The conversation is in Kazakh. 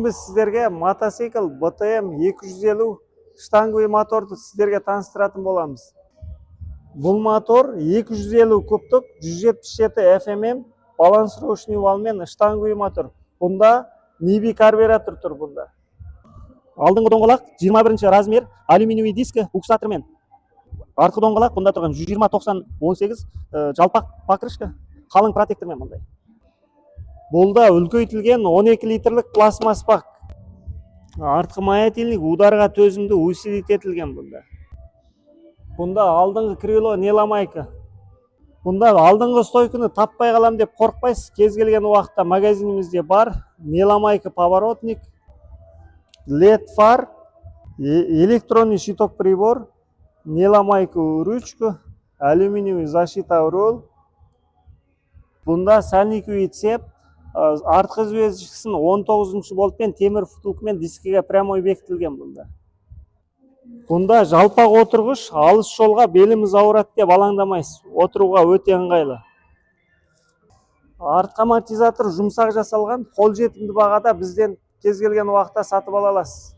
Бүгін біз сіздерге мотоцикл BTM 250 штанговый моторды сіздерге таныстыратын боламыз. Бұл мотор 250 кубтық 177 FMM балансировочный валмен штанговый мотор. Бұнда Nibi карбюратор тұр бұнда. Алдыңғы доңғалақ 21 размер алюминиевый дискі буксатормен. Артқы доңғалақ бұнда тұрған 120-90-18 жалпақ покрышка қалың протектормен бұндай. Бұлда үлкейтілген 12 литрлік пластмасс бак. Артқы маятельник ударға төзімді усилить етілген бұнда. Бұнда алдыңғы крыло неламайка. Бұнда алдыңғы стойканы таппай қалам деп қорқпайсыз. Кез келген уақытта магазинімізде бар. Неламайка поворотник, LED фар, электронный щиток прибор, неламайка ручка, алюминиевый защита руль. Бұнда сальниковый цеп, артқы звездочкасын 19 болтпен темір втулкамен дискіге прямой бекітілген бұнда. Бұнда жалпақ отырғыш, алыс жолға беліміз ауырады деп алаңдамайсыз. Отыруға өте ыңғайлы. Артқы амортизатор жұмсақ жасалған, қолжетімді бағада бізден кез келген уақытта сатып ала аласыз.